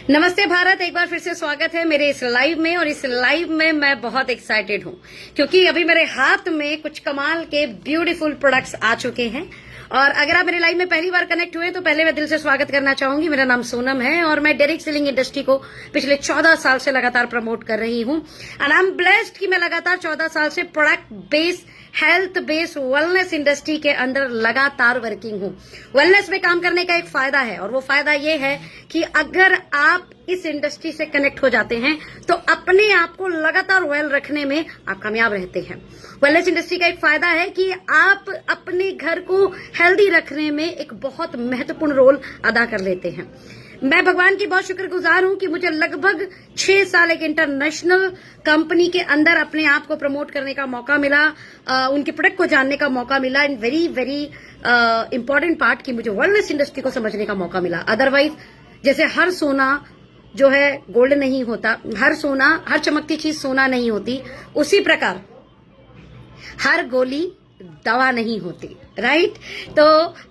नमस्ते भारत, एक बार फिर से स्वागत है मेरे इस लाइव में। और इस लाइव में मैं बहुत एक्साइटेड हूं क्योंकि अभी मेरे हाथ में कुछ कमाल के ब्यूटीफुल प्रोडक्ट्स आ चुके हैं। और अगर आप मेरे लाइव में पहली बार कनेक्ट हुए तो पहले मैं दिल से स्वागत करना चाहूंगी। मेरा नाम सोनम है और मैं डायरेक्ट सेलिंग इंडस्ट्री को पिछले 14 साल से लगातार प्रमोट कर रही हूं। एंड आई एम ब्लेस्ड कि मैं लगातार 14 साल से product based health based wellness industry के अंदर लगातार वर्किंग हूं। वेलनेस में काम करने का एक फायदा है और वो फायदा ये है कि अगर आप इस इंडस्ट्री से कनेक्ट हो जाते हैं तो अपने आप को लगातार वेल रखने में आप कामयाब रहते हैं। वेलनेस इंडस्ट्री का एक फायदा है कि आप अपने घर को हेल्दी रखने में एक बहुत महत्वपूर्ण रोल अदा कर लेते हैं। मैं भगवान की बहुत शुक्रगुजार हूं कि मुझे लगभग 6 साल एक इंटरनेशनल कंपनी के अंदर अपने आप को प्रमोट करने का मौका मिला, उनके प्रोडक्ट को जानने का मौका मिला। In very very important part कि मुझे वेलनेस इंडस्ट्री को समझने का मौका मिला। अदरवाइज जैसे हर सोना जो है गोल्ड नहीं होता, हर चमकती चीज सोना नहीं होती, उसी प्रकार हर गोली दवा नहीं होती, राइट। तो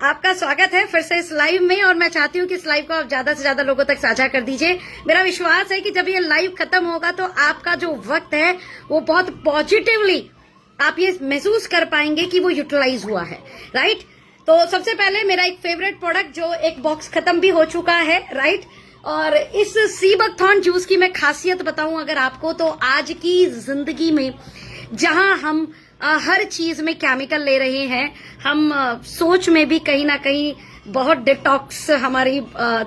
आपका स्वागत है फिर से इस लाइव में और मैं चाहती हूं कि इस लाइव को आप ज्यादा से ज्यादा लोगों तक साझा कर दीजिए। मेरा विश्वास है कि जब ये लाइव खत्म होगा तो आपका जो वक्त है वो बहुत पॉजिटिवली आप ये महसूस कर पाएंगे कि वो यूटिलाइज हुआ है, राइट। तो सबसे पहले मेरा एक फेवरेट प्रोडक्ट जो एक बॉक्स खत्म भी हो चुका है, राइट। और इस सी बकथॉर्न जूस की मैं खासियत बताऊं अगर आपको, तो आज की जिंदगी में जहां हम हर चीज में केमिकल ले रहे हैं, हम सोच में भी कहीं ना कहीं बहुत डिटॉक्स हमारी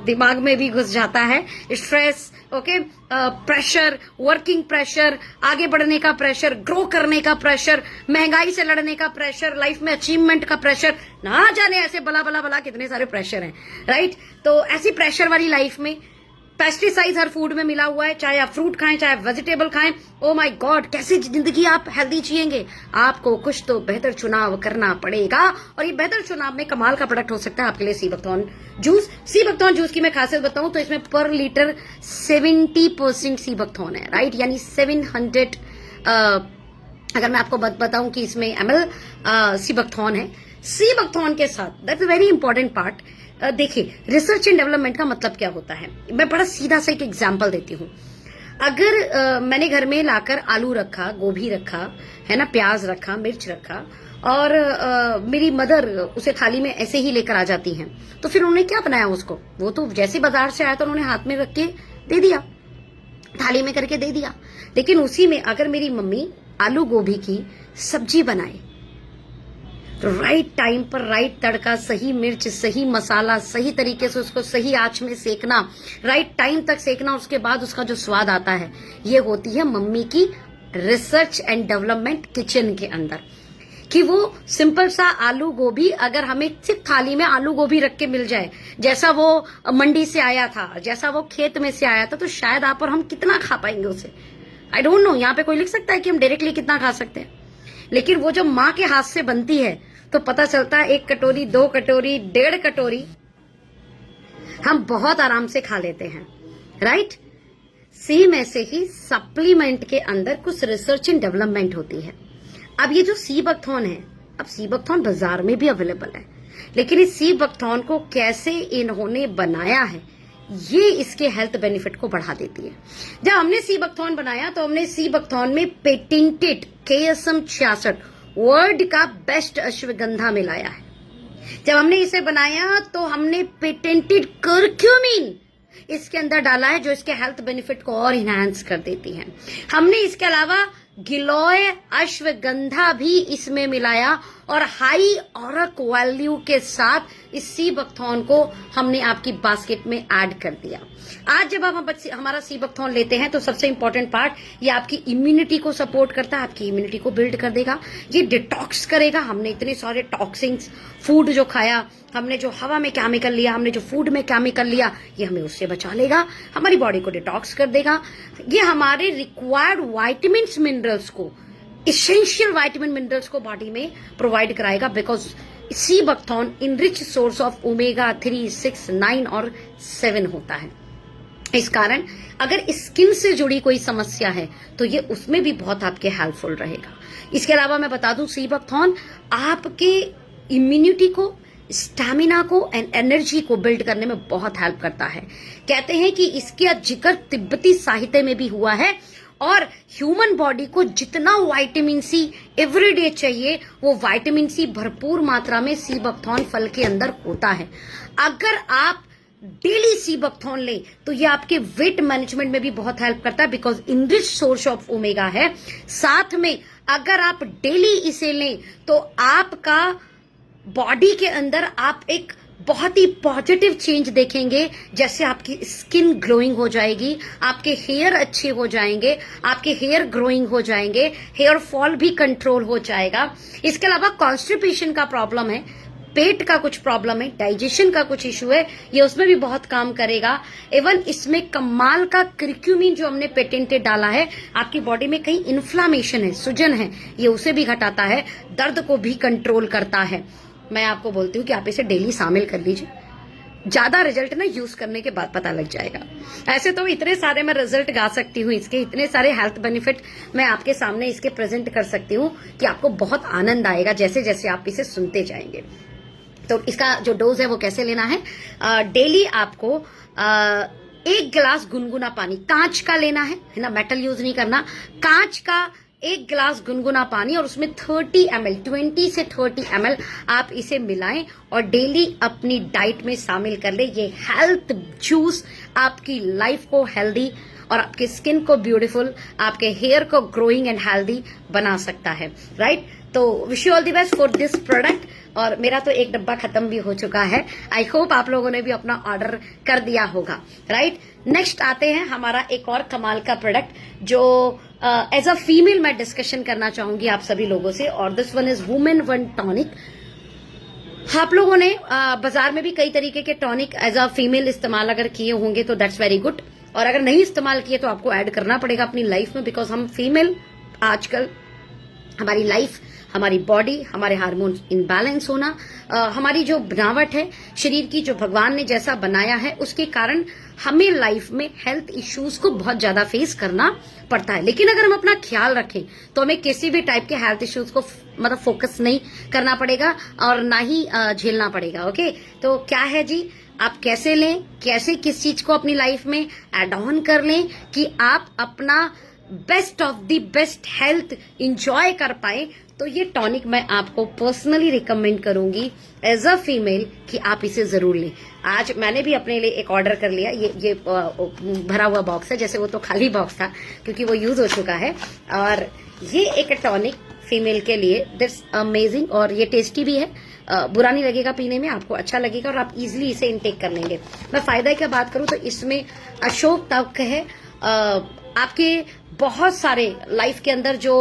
दिमाग में भी घुस जाता है। Stress, okay, pressure, working pressure, आगे बढ़ने का प्रेशर, ग्रो करने का प्रेशर, महंगाई से लड़ने का प्रेशर, लाइफ में अचीवमेंट का प्रेशर, ना जाने ऐसे बला बला बला कितने सारे प्रेशर हैं, राइट। तो ऐसी प्रेशर वाली लाइफ में पेस्टिसाइड हर फूड में मिला हुआ है, चाहे आप फ्रूट खाएं चाहे वेजिटेबल खाएं। ओ माय गॉड, कैसी जिंदगी आप हेल्दी जिएंगे? आपको कुछ तो बेहतर चुनाव करना पड़ेगा और ये बेहतर चुनाव में कमाल का प्रोडक्ट हो सकता है आपके लिए sea buckthorn juice. Sea buckthorn juice की मैं खासियत बताऊं तो इसमें पर लीटर 70% सी बकथॉर्न है, राइट। यानी 700 अगर मैं आपको बताऊं कि इसमें ml सी बकथॉर्न है। सी बकथॉर्न के साथ that's a very important part. देखिए, रिसर्च एंड डेवलपमेंट का मतलब क्या होता है, मैं बड़ा सीधा सा एक एग्जांपल देती हूँ। अगर मैंने घर में लाकर आलू रखा, गोभी रखा है ना, प्याज रखा, मिर्च रखा और मेरी मदर उसे थाली में ऐसे ही लेकर आ जाती हैं, तो फिर उन्होंने क्या बनाया उसको? वो तो जैसे बाजार से आया तो उन्होंने हाथ में रख के दे दिया, थाली में करके दे दिया। लेकिन उसी में अगर मेरी मम्मी आलू गोभी की सब्जी बनाए तो राइट टाइम पर राइट तड़का, सही मिर्च, सही मसाला, सही तरीके से उसको सही आंच में सेकना, राइट टाइम तक सेकना, उसके बाद उसका जो स्वाद आता है, ये होती है मम्मी की रिसर्च एंड डेवलपमेंट किचन के अंदर। कि वो सिंपल सा आलू गोभी अगर हमें सिर्फ थाली में आलू गोभी रख के मिल जाए, जैसा वो मंडी से आया था, जैसा वो खेत में से आया था, तो शायद आप और हम कितना खा पाएंगे उसे, आई डोंट नो। यहाँ पे कोई लिख सकता है कि हम डायरेक्टली कितना खा सकते हैं, लेकिन वो जो माँ के हाथ से बनती है तो पता चलता है 1 कटोरी, 2 कटोरी, 1.5 कटोरी हम बहुत आराम से खा लेते हैं, राइट। सेम ऐसे ही सप्लीमेंट के अंदर कुछ रिसर्च एंड डेवलपमेंट होती है। अब ये जो सी बकथॉर्न है, अब सी बकथॉर्न बाजार में भी अवेलेबल है, लेकिन इस सी बकथॉर्न को कैसे इन्होंने बनाया है, ये इसके हेल्थ बेनिफिट को बढ़ा देती है। जब हमने सी बकथॉर्न बनाया तो हमने सी बकथॉर्न में पेटेंटेड KSM 66 वर्ल्ड का बेस्ट अश्वगंधा मिलाया है। जब हमने इसे बनाया तो हमने पेटेंटेड करक्यूमिन इसके अंदर डाला है, जो इसके हेल्थ बेनिफिट को और इनहांस कर देती है। हमने इसके अलावा गिलोय अश्वगंधा भी इसमें मिलाया और हाई ऑरक वैल्यू के साथ इस सी बकथॉर्न को हमने आपकी बास्केट में ऐड कर दिया। आज जब आप हमारा सी बकथॉर्न लेते हैं तो सबसे इंपॉर्टेंट पार्ट, ये आपकी इम्यूनिटी को सपोर्ट करता है, आपकी इम्यूनिटी को बिल्ड कर देगा, ये डिटॉक्स करेगा। हमने इतने सारे टॉक्सिन्स, फूड जो खाया, हमने जो हवा में केमिकल लिया, हमने जो फूड में केमिकल लिया, ये हमें उससे बचा लेगा, हमारी बॉडी को डिटॉक्स कर देगा। ये हमारे रिक्वायर्ड वाइटामिन्स, मिनरल्स को, इसेंशियल वाइटामिन मिनरल्स को बॉडी में प्रोवाइड कराएगा, because sea buckthorn enrich source of omega 3, 6, 9 और 7 होता है। इस कारण अगर स्किन से जुड़ी कोई समस्या है तो ये उसमें भी बहुत आपके हेल्पफुल रहेगा। इसके अलावा मैं बता दूं, सी बकथॉर्न आपके इम्यूनिटी को, स्टैमिना को एंड एनर्जी को बिल्ड करने में बहुत हेल्प करता है। कहते हैं कि इसका जिक्र तिब्बती साहित्य में भी हुआ है और ह्यूमन बॉडी को जितना विटामिन सी एवरीडे चाहिए वो विटामिन सी भरपूर मात्रा में सी बकथॉर्न फल के अंदर होता है। अगर आप डेली सी बकथॉर्न लें तो ये आपके वेट मैनेजमेंट में भी बहुत हेल्प करता है, because enrich source of omega है। साथ में अगर आप डेली इसे लें तो आपका बॉडी के अंदर आप एक बहुत ही पॉजिटिव चेंज देखेंगे, जैसे आपकी स्किन ग्लोइंग हो जाएगी, आपके हेयर अच्छे हो जाएंगे, आपके हेयर ग्रोइंग हो जाएंगे, हेयर फॉल भी कंट्रोल हो जाएगा। इसके अलावा कॉन्स्टिपेशन का प्रॉब्लम है, पेट का कुछ प्रॉब्लम है, डाइजेशन का कुछ इश्यू है, ये उसमें भी बहुत काम करेगा। इवन इसमें कमाल का क्रिक्यूमिन जो हमने पेटेंटेड डाला है, आपकी बॉडी में कहीं इन्फ्लामेशन है, सूजन है, ये उसे भी घटाता है, दर्द को भी कंट्रोल करता है। मैं आपको बोलती हूँ कि आप इसे डेली शामिल कर लीजिए, ज्यादा रिजल्ट ना यूज करने के बाद पता लग जाएगा। ऐसे तो इतने सारे मैं रिजल्ट गा सकती हूँ, इसके इतने सारे हेल्थ बेनिफिट मैं आपके सामने इसके प्रेजेंट कर सकती हूँ कि आपको बहुत आनंद आएगा जैसे जैसे आप इसे सुनते जाएंगे। तो इसका जो डोज है वो कैसे लेना है, डेली आपको 1 गिलास गुनगुना पानी कांच का लेना है ना, मेटल यूज नहीं करना, कांच का 1 गिलास गुनगुना पानी और उसमें 30 ml 20 से 30 ml आप इसे मिलाएं और डेली अपनी डाइट में शामिल कर ले। ये हेल्थ जूस आपकी लाइफ को हेल्दी और आपके स्किन को ब्यूटीफुल, आपके हेयर को ग्रोइंग एंड हेल्दी बना सकता है, राइट। तो wish you all the best for this product. और मेरा तो एक डब्बा खत्म भी हो चुका है, आई होप आप लोगों ने भी अपना ऑर्डर कर दिया होगा, राइट। नेक्स्ट आते हैं हमारा एक और कमाल का प्रोडक्ट जो एज अ फीमेल मैं डिस्कशन करना चाहूंगी आप सभी लोगों से, और this one is women one tonic. आप लोगों ने बाजार में भी कई तरीके के टॉनिक एज अ फीमेल इस्तेमाल अगर किए होंगे तो दैट्स वेरी गुड, और अगर नहीं इस्तेमाल किए तो आपको ऐड करना पड़ेगा अपनी लाइफ में, बिकॉज हम फीमेल आजकल हमारी लाइफ, हमारी बॉडी, हमारे हार्मोन इनबैलेंस होना, हमारी जो बनावट है शरीर की, जो भगवान ने जैसा बनाया है, उसके कारण हमें लाइफ में हेल्थ इश्यूज को बहुत ज्यादा फेस करना पड़ता है। लेकिन अगर हम अपना ख्याल रखें तो हमें किसी भी टाइप के हेल्थ इश्यूज को मतलब फोकस नहीं करना पड़ेगा और ना ही झेलना पड़ेगा। ओके, तो क्या है जी, आप कैसे लें, कैसे किस चीज को अपनी लाइफ में एड ऑन कर लें कि आप अपना best of the best health enjoy कर पाए, तो ये टॉनिक मैं आपको पर्सनली रिकमेंड करूंगी एज अ फीमेल कि आप इसे जरूर लें। आज मैंने भी अपने लिए एक ऑर्डर कर लिया, ये भरा हुआ बॉक्स है, जैसे वो तो खाली बॉक्स था क्योंकि वो यूज हो चुका है, और ये एक टॉनिक फीमेल के लिए दिस अमेजिंग, और ये टेस्टी भी है, बुरा नहीं लगेगा पीने में, आपको अच्छा लगेगा और आप इजिली इसे इनटेक कर लेंगे। मैं फायदा की बात करूं तो इसमें अशोक तक है, आपके बहुत सारे लाइफ के अंदर जो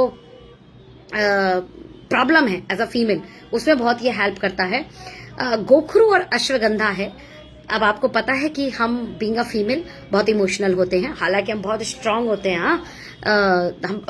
प्रॉब्लम है एज अ फीमेल उसमें बहुत ये हेल्प करता है। गोखरू और अश्वगंधा है। अब आपको पता है कि हम बीइंग अ फीमेल बहुत इमोशनल होते हैं, हालांकि हम बहुत स्ट्रांग होते हैं, हाँ,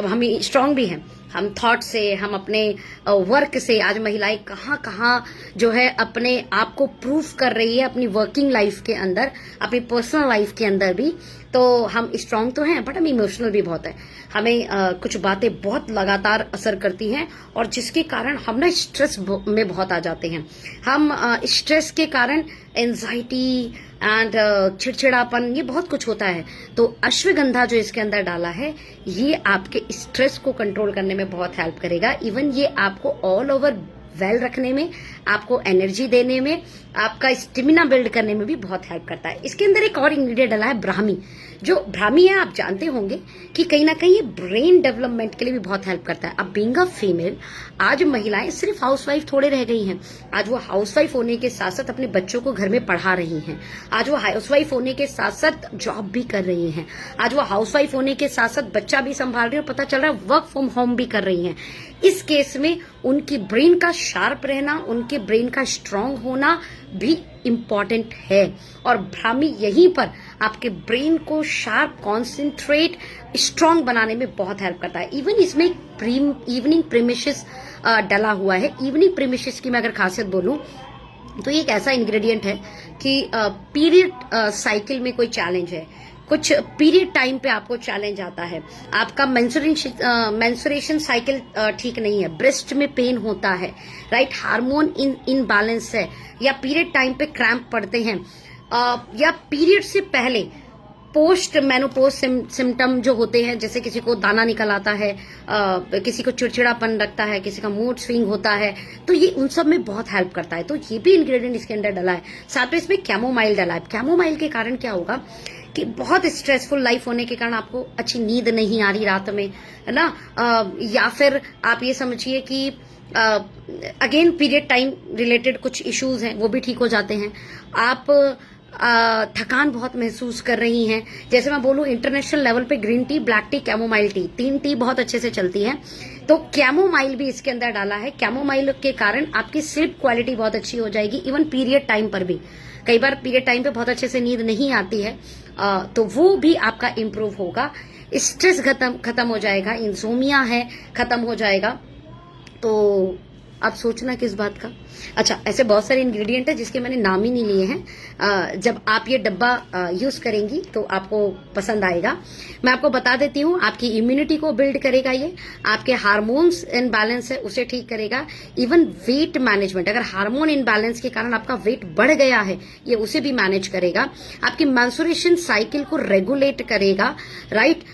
हम स्ट्रांग भी हैं, हम थॉट से, हम अपने वर्क से। आज महिलाएं कहाँ कहाँ जो है अपने आप को प्रूफ कर रही है अपनी वर्किंग लाइफ के अंदर, अपनी पर्सनल लाइफ के अंदर भी। तो हम स्ट्रांग तो हैं बट हम इमोशनल भी बहुत है, हमें कुछ बातें बहुत लगातार असर करती हैं और जिसके कारण हम ना स्ट्रेस में बहुत आ जाते हैं। हम स्ट्रेस के कारण एंजाइटी एंड चिड़चिड़ापन, ये बहुत कुछ होता है। तो अश्वगंधा जो इसके अंदर डाला है ये आपके स्ट्रेस को कंट्रोल करने में बहुत हेल्प करेगा। इवन ये आपको ऑल ओवर वेल रखने में, आपको एनर्जी देने में, आपका स्टेमिना बिल्ड करने में भी बहुत हेल्प करता है। इसके अंदर एक और इंग्रेडिएंट डाला है ब्राह्मी। जो ब्राह्मी है आप जानते होंगे कि कहीं ना कहीं ये ब्रेन डेवलपमेंट के लिए भी बहुत हेल्प करता है। अब बीइंग अ फीमेल आज महिलाएं सिर्फ हाउसवाइफ थोड़े रह गई हैं, आज वो हाउसवाइफ होने के साथ साथ अपने बच्चों को घर में पढ़ा रही हैं, आज वो हाउसवाइफ होने के साथ साथ जॉब भी कर रही हैं, आज वो हाउसवाइफ होने के साथ साथ बच्चा भी संभाल रही है और पता चल रहा है वर्क फ्रॉम होम भी कर रही हैं। इस केस में उनकी ब्रेन का शार्प रहना, उनके ब्रेन का स्ट्रांग होना भी इम्पॉर्टेंट है, और ब्राह्मी यहीं पर आपके ब्रेन को शार्प, कॉन्सेंट्रेट, स्ट्रांग बनाने में बहुत हेल्प करता है। इवन इसमें इवनिंग प्रीमिसेस डला हुआ है। इवनिंग प्रीमिसेस की मैं अगर खासियत बोलूं तो ये एक ऐसा इंग्रेडिएंट है कि पीरियड साइकिल में कोई चैलेंज है, कुछ पीरियड टाइम पे आपको चैलेंज आता है, आपका मेंस्ट्रुएशन साइकिल ठीक नहीं है, ब्रेस्ट में पेन होता है, राइट, हार्मोन इनबैलेंस है, या पीरियड टाइम पे क्रैम्प पड़ते हैं, या पीरियड से पहले पोस्ट मेनोपोज सिम्टम जो होते हैं, जैसे किसी को दाना निकल आता है, किसी को चिड़चिड़ापन रखता है, किसी का मूड स्विंग होता है, तो ये उन सब में बहुत हेल्प करता है। तो ये भी इंग्रेडिएंट इसके अंदर डला है। साथ में इसमें कैमोमाइल डला है। कैमोमाइल के कारण क्या होगा कि बहुत स्ट्रेसफुल लाइफ होने के कारण आपको अच्छी नींद नहीं आ रही रात में, है ना, या फिर आप ये समझिए कि अगेन पीरियड टाइम रिलेटेड कुछ इश्यूज हैं, वो भी ठीक हो जाते हैं। आप थकान बहुत महसूस कर रही हैं, जैसे मैं बोलूं इंटरनेशनल लेवल पे green tea, black T, chamomile tea, 3 T बहुत अच्छे से चलती है, तो कैमोमाइल भी इसके अंदर डाला है। कैमोमाइल के कारण आपकी स्लीप क्वालिटी बहुत अच्छी हो जाएगी, इवन पीरियड टाइम पर भी। कई बार पीरियड टाइम पे बहुत अच्छे से नींद नहीं आती है, तो वो भी आपका इम्प्रूव होगा। स्ट्रेस खत्म हो जाएगा, इंसोमिया है खत्म हो जाएगा। तो आप सोचना किस बात का। अच्छा, ऐसे बहुत सारे इंग्रेडिएंट है जिसके मैंने नाम ही नहीं लिए हैं। जब आप ये डब्बा यूज करेंगी तो आपको पसंद आएगा। मैं आपको बता देती हूँ, आपकी इम्यूनिटी को बिल्ड करेगा ये, आपके हार्मोन्स इनबैलेंस है उसे ठीक करेगा, इवन वेट मैनेजमेंट, अगर हार्मोन इनबैलेंस के कारण आपका वेट बढ़ गया है ये उसे भी मैनेज करेगा, आपकी मेंस्ट्रुएशन साइकिल को रेगुलेट करेगा, राइट,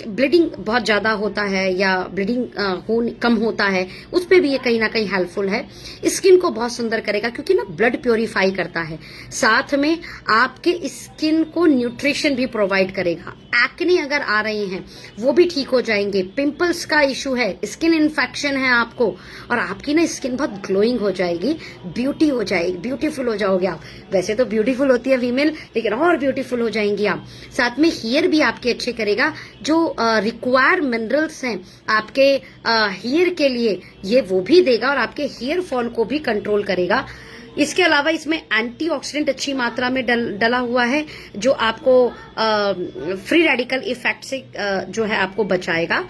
ब्लीडिंग बहुत ज्यादा होता है या ब्लीडिंग कम होता है उस पर भी ये कहीं ना कहीं हेल्पफुल है। स्किन को बहुत सुंदर करेगा क्योंकि ना ब्लड प्योरीफाई करता है, साथ में आपके स्किन को न्यूट्रिशन भी प्रोवाइड करेगा। एक्ने अगर आ रहे हैं वो भी ठीक हो जाएंगे, पिंपल्स का इशू है, स्किन इन्फेक्शन है आपको, और आपकी ना स्किन बहुत ग्लोइंग हो जाएगी, ब्यूटी हो जाएगी, ब्यूटीफुल हो जाओगे आप। वैसे तो ब्यूटीफुल होती है फीमेल, लेकिन और ब्यूटीफुल हो जाएंगी आप। साथ में हेयर भी आपके अच्छे करेगा, जो रिक्वायर्ड मिनरल्स हैं आपके हेयर के लिए ये वो भी देगा, और आपके हेयर फॉल को भी कंट्रोल करेगा। इसके अलावा इसमें एंटीऑक्सीडेंट अच्छी मात्रा में डला हुआ है, जो आपको फ्री रेडिकल इफेक्ट से जो है आपको बचाएगा।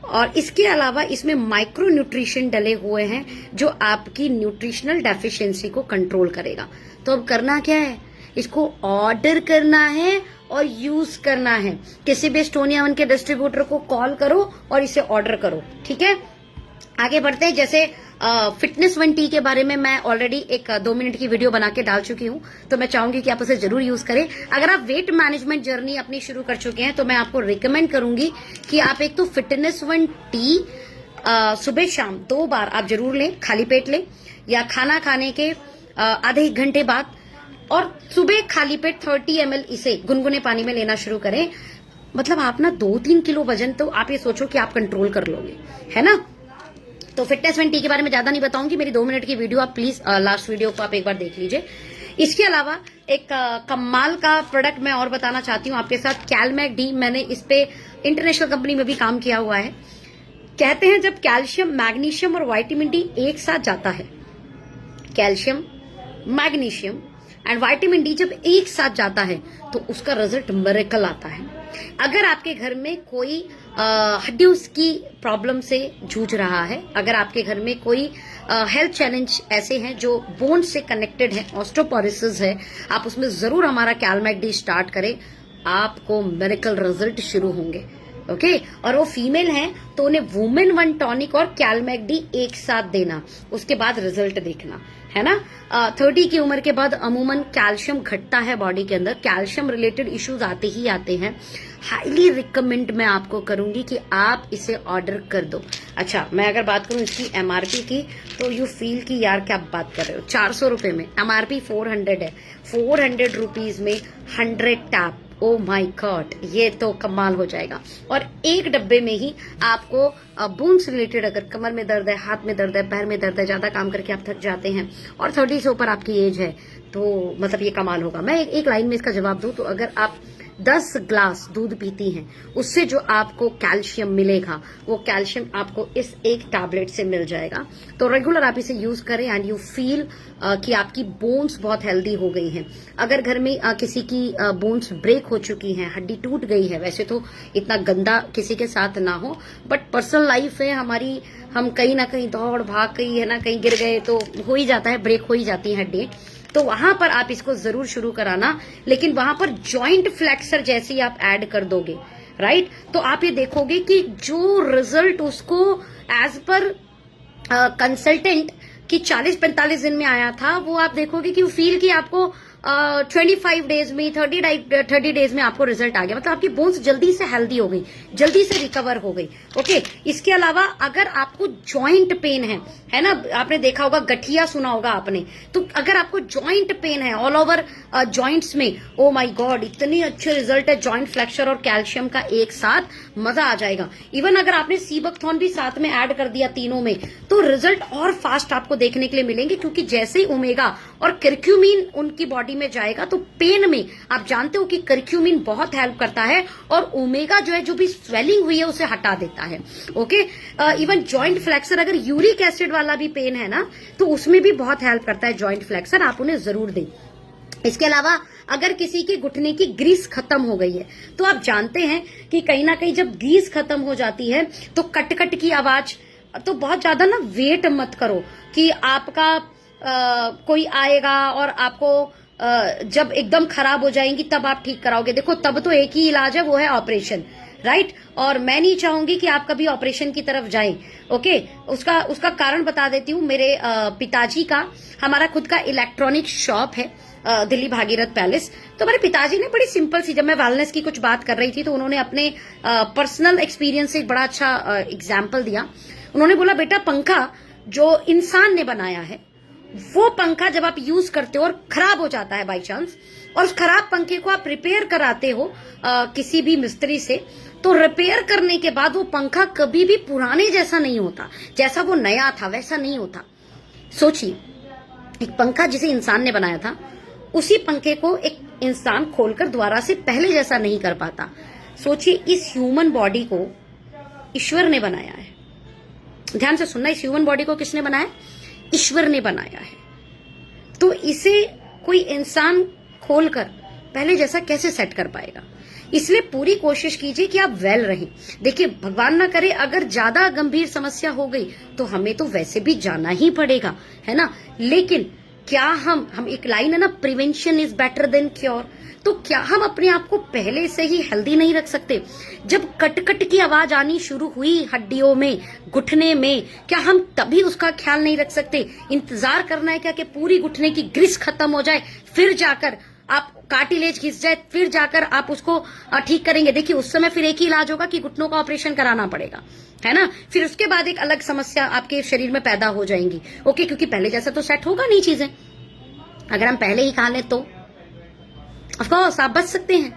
और इसके अलावा इसमें माइक्रो न्यूट्रिशन डले हुए हैं जो आपकी न्यूट्रिशनल डेफिशिएंसी को कंट्रोल करेगा। तो अब करना क्या है, इसको ऑर्डर करना है और यूज करना है। किसी भी स्टोनिया वन के डिस्ट्रीब्यूटर को कॉल करो और इसे ऑर्डर करो, ठीक है। आगे बढ़ते हैं। जैसे फिटनेस वन टी के बारे में मैं ऑलरेडी एक 2 मिनट की वीडियो बना के डाल चुकी हूं, तो मैं चाहूंगी कि आप उसे जरूर यूज करें। अगर आप वेट मैनेजमेंट जर्नी अपनी शुरू कर चुके हैं तो मैं आपको रिकमेंड करूंगी कि आप एक तो फिटनेस वन टी सुबह शाम 2 बार आप जरूर लें, खाली पेट लें, या खाना खाने के आधे 1 घंटे बाद, और सुबह खाली पेट 30 ml इसे गुनगुने पानी में लेना शुरू करें। मतलब आप ना 2-3 किलो वजन तो आप ये सोचो कि आप कंट्रोल कर लोगे, है ना। तो फिटनेस वन टी के बारे में ज्यादा नहीं बताऊंगी, मेरी 2 मिनट की वीडियो आप प्लीज लास्ट वीडियो को आप एक बार देख लीजिए। इसके अलावा एक कमाल का प्रोडक्ट मैं और बताना चाहती हूँ आपके साथ, कैलमैक डी। मैंने इस पे इंटरनेशनल कंपनी में भी काम किया हुआ है। कहते हैं जब कैल्शियम, मैग्नीशियम और विटामिन डी एक साथ जाता है, calcium, magnesium and vitamin D जब एक साथ जाता है तो उसका रिजल्ट मिरेकल आता है। अगर आपके घर में कोई हड्डियों की प्रॉब्लम से जूझ रहा है, अगर आपके घर में कोई हेल्थ चैलेंज ऐसे हैं जो बोन से कनेक्टेड है, ऑस्टियोपोरोसिस है, आप उसमें जरूर हमारा कैलमैक डी स्टार्ट करें, आपको मिरेकल रिजल्ट शुरू होंगे। ओके, और वो फीमेल हैं तो उन्हें वुमेन वन टॉनिक और कैलमैक डी एक साथ देना, उसके बाद रिजल्ट देखना, है ना। 30 की उम्र के बाद अमूमन कैल्शियम घटता है बॉडी के अंदर, कैल्शियम रिलेटेड इश्यूज आते ही आते हैं। हाईली रिकमेंड मैं आपको करूंगी कि आप इसे ऑर्डर कर दो। अच्छा, मैं अगर बात करूं इसकी एमआरपी की तो यू फील कि यार क्या बात कर रहे हो, 400 रुपए में, एमआरपी 400 है, 400 रुपीज में 100 टैप। ओ माय गॉड, ये तो कमाल हो जाएगा। और एक डब्बे में ही आपको बोन्स रिलेटेड, अगर कमर में दर्द है, हाथ में दर्द है, पैर में दर्द है, ज्यादा काम करके आप थक जाते हैं और 30 से ऊपर आपकी एज है, तो मतलब ये कमाल होगा। मैं एक लाइन में इसका जवाब दूं तो अगर आप 10 ग्लास दूध पीती हैं, उससे जो आपको कैल्शियम मिलेगा वो कैल्शियम आपको इस एक टैबलेट से मिल जाएगा। तो रेगुलर आप इसे यूज करें एंड यू फील कि आपकी बोन्स बहुत हेल्दी हो गई हैं। अगर घर में किसी की बोन्स ब्रेक हो चुकी हैं, हड्डी टूट गई है, वैसे तो इतना गंदा किसी के साथ ना हो, बट पर्सनल लाइफ है हमारी, हम कहीं ना कहीं दौड़ भाग, कहीं है ना कहीं गिर गए तो हो ही जाता है, ब्रेक हो ही जाती है हड्डी। तो वहां पर आप इसको जरूर शुरू कराना, लेकिन वहां पर जॉइंट फ्लेक्सर जैसे ही आप ऐड कर दोगे, राइट, तो आप ये देखोगे कि जो रिजल्ट उसको एज पर कंसल्टेंट कि 40-45 दिन में आया था, वो आप देखोगे कि वो फील कि आपको 25 डेज में 30 डेज में आपको रिजल्ट आ गया। मतलब आपकी बोन्स जल्दी से हेल्दी हो गई, जल्दी से रिकवर हो गई। ओके, इसके अलावा अगर आपको जॉइंट पेन है ना, आपने देखा होगा, गठिया सुना होगा आपने, तो अगर आपको जॉइंट पेन है ऑल ओवर जॉइंट्स में, ओ माय गॉड, इतनी अच्छे रिजल्ट है जॉइंट फ्लेक्चर और कैल्शियम का एक साथ, मजा आ जाएगा। इवन अगर आपने सीबकथॉर्न भी साथ में ऐड कर दिया तीनों में, तो रिजल्ट और फास्ट आपको देखने के लिए मिलेंगे, क्योंकि जैसे ही ओमेगा और करक्यूमिन उनकी बॉडी में जाएगा तो पेन में आप जानते हो कि करक्यूमिन बहुत हेल्प करता है, और ओमेगा जो है, जो भी स्वेलिंग हुई है उसे हटा देता है। ओके, इवन जॉइंट फ्लेक्सर, अगर यूरिक एसिड वाला भी पेन है ना, तो उसमें भी बहुत हेल्प करता है जॉइंट फ्लेक्सर, आप उन्हें जरूर दें। इसके अलावा अगर किसी के घुटने की ग्रीस खत्म हो गई है, तो आप जानते हैं कि कहीं ना कहीं जब ग्रीस खत्म हो जाती है तो कट कट की आवाज, तो बहुत ज्यादा ना वेट मत करो कि आपका कोई आएगा और आपको जब एकदम खराब हो जाएंगी तब आप ठीक कराओगे। देखो, तब तो एक ही इलाज है, वो है ऑपरेशन, राइट, और मैं नहीं चाहूंगी कि आप कभी ऑपरेशन की तरफ जाएं। ओके, उसका कारण बता देती हूँ। मेरे पिताजी का, हमारा खुद का इलेक्ट्रॉनिक शॉप है दिल्ली भागीरथ पैलेस। तो मेरे पिताजी ने बड़ी सिंपल सी, जब मैं वेलनेस की कुछ बात कर रही थी तो उन्होंने अपने पर्सनल एक्सपीरियंस से एक बड़ा अच्छा एग्जाम्पल दिया। उन्होंने बोला, बेटा, पंखा जो इंसान ने बनाया है, वो पंखा जब आप यूज करते हो और खराब हो जाता है बाई चांस, और उस खराब पंखे को आप रिपेयर कराते हो किसी भी मिस्त्री से, तो रिपेयर करने के बाद वो पंखा कभी भी पुराने जैसा नहीं होता, जैसा वो नया था वैसा नहीं होता। सोचिए, एक पंखा जिसे इंसान ने बनाया था, उसी पंखे को एक इंसान खोलकर दोबारा से पहले जैसा नहीं कर पाता। सोचिए, इस ह्यूमन बॉडी को ईश्वर ने बनाया है। ध्यान से सुनना, इस ह्यूमन बॉडी को किसने बनाया? ईश्वर ने बनाया है। तो इसे कोई इंसान खोलकर पहले जैसा कैसे सेट कर पाएगा? इसलिए पूरी कोशिश कीजिए कि आप वेल रहें। देखिए, भगवान ना करे अगर ज्यादा गंभीर समस्या हो गई तो हमें तो वैसे भी जाना ही पड़ेगा, है ना। लेकिन क्या हम एक लाइन है ना, prevention is better than cure, तो क्या हम अपने आप को पहले से ही हेल्दी नहीं रख सकते? जब कट कट की आवाज आनी शुरू हुई हड्डियों में, घुटने में, क्या हम तभी उसका ख्याल नहीं रख सकते? इंतजार करना है क्या कि पूरी घुटने की ग्रिस खत्म हो जाए, फिर जाकर आप कार्टिलेज घिस जाए, फिर जाकर आप उसको ठीक करेंगे? देखिए, उस समय फिर एक ही इलाज होगा कि घुटनों का ऑपरेशन कराना पड़ेगा, है ना। फिर उसके बाद एक अलग समस्या आपके शरीर में पैदा हो जाएंगी। ओके, क्योंकि पहले जैसा तो सेट होगा नहीं चीजें। अगर हम पहले ही खा लें तो ऑफकोर्स आप बच सकते हैं।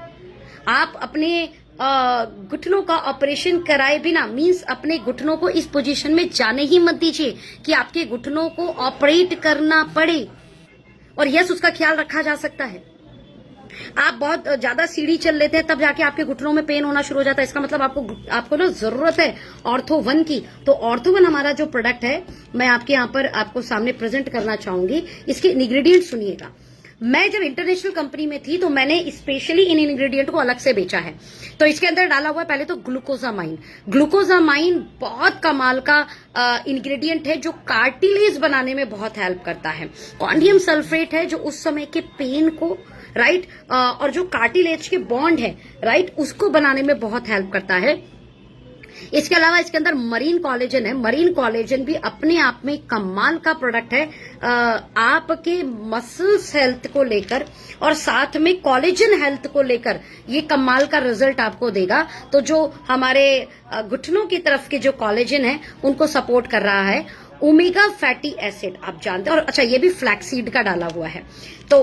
आप अपने घुटनों का ऑपरेशन कराए बिना, मींस अपने घुटनों को इस पोजीशन में जाने ही मत दीजिए कि आपके घुटनों को ऑपरेट करना पड़े। और यस, उसका ख्याल रखा जा सकता है। आप बहुत ज्यादा सीढ़ी चल लेते हैं तब जाके आपके घुटनों में पेन होना शुरू हो जाता है, इसका मतलब आपको ना जरूरत है ऑर्थो1 की। तो ऑर्थो1 हमारा जो प्रोडक्ट है, मैं आपके यहाँ पर आपको सामने प्रेजेंट करना चाहूंगी। इसके इंग्रेडिएंट सुनिएगा। मैं जब इंटरनेशनल कंपनी में थी तो मैंने स्पेशली इन इंग्रेडिएंट को अलग से बेचा है। तो इसके अंदर डाला हुआ है पहले तो ग्लूकोजामाइन। ग्लूकोजामाइन बहुत कमाल का इंग्रेडिएंट है जो कार्टिलेज बनाने में बहुत हेल्प करता है। कॉन्डियम सल्फेट है जो उस समय के पेन को, राइट, और जो कार्टिलेज के बॉन्ड है, राइट, उसको बनाने में बहुत हेल्प करता है। इसके अलावा इसके अंदर मरीन कोलेजन है। मरीन कोलेजन भी अपने आप में कमाल का प्रोडक्ट है आपके मसल्स हेल्थ को लेकर, और साथ में कोलेजन हेल्थ को लेकर ये कमाल का रिजल्ट आपको देगा। तो जो हमारे घुटनों की तरफ के जो कोलेजन है उनको सपोर्ट कर रहा है। ओमेगा फैटी एसिड आप जानते हैं, और अच्छा, ये भी फ्लैक्सीड का डाला हुआ है। तो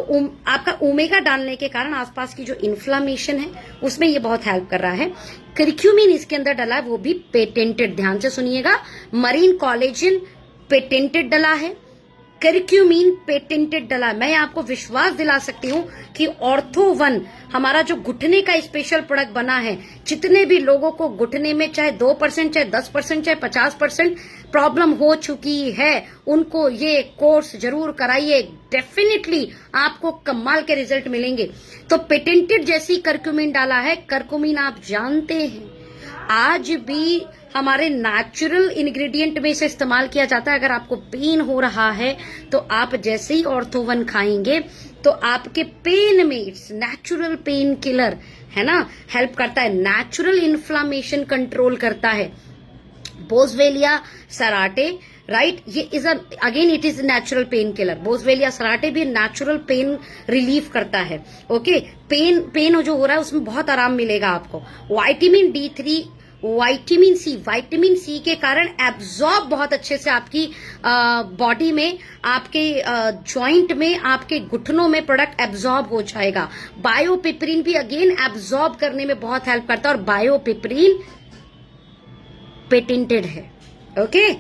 आपका ओमेगा डालने के कारण आसपास की जो इन्फ्लामेशन है उसमें ये बहुत हेल्प कर रहा है। करक्यूमिन इसके अंदर डाला है, वो भी पेटेंटेड, ध्यान से सुनिएगा। मरीन कोलेजन पेटेंटेड डला है, करक्यूमिन पेटेंटेड डला। मैं आपको विश्वास दिला सकती हूँ कि ऑर्थो1 हमारा जो घुटने का स्पेशल प्रोडक्ट बना है, जितने भी लोगों को घुटने में चाहे 2%, चाहे 10%, चाहे 50% प्रॉब्लम हो चुकी है, उनको ये कोर्स जरूर कराइए। डेफिनेटली आपको कमाल के रिजल्ट मिलेंगे। तो पेटेंटेड जैसी करक्यूमिन डाला है। करक्यूमिन आप जानते हैं आज भी हमारे नेचुरल इंग्रेडिएंट में से इस्तेमाल किया जाता है। अगर आपको पेन हो रहा है तो आप जैसे ही ऑर्थोवन खाएंगे तो आपके पेन में, इट्स नेचुरल पेन किलर है ना, हेल्प करता है, नेचुरल इन्फ्लामेशन कंट्रोल करता है। बोसवेलिया सराटे, राइट, ये is again it is natural painkiller. Boswellia serrata भी नेचुरल पेन रिलीफ करता है। ओके, पेन जो हो रहा है उसमें बहुत आराम मिलेगा आपको। विटामिन D3, विटामिन सी के कारण एब्जॉर्ब बहुत अच्छे से आपकी बॉडी में, आपके जॉइंट में, आपके घुटनों में प्रोडक्ट एब्जॉर्ब हो जाएगा। बायोपिपरीन भी अगेन एब्जॉर्ब करने में बहुत हेल्प करता है और बायोपिपरीन पेटेंटेड है। ओके,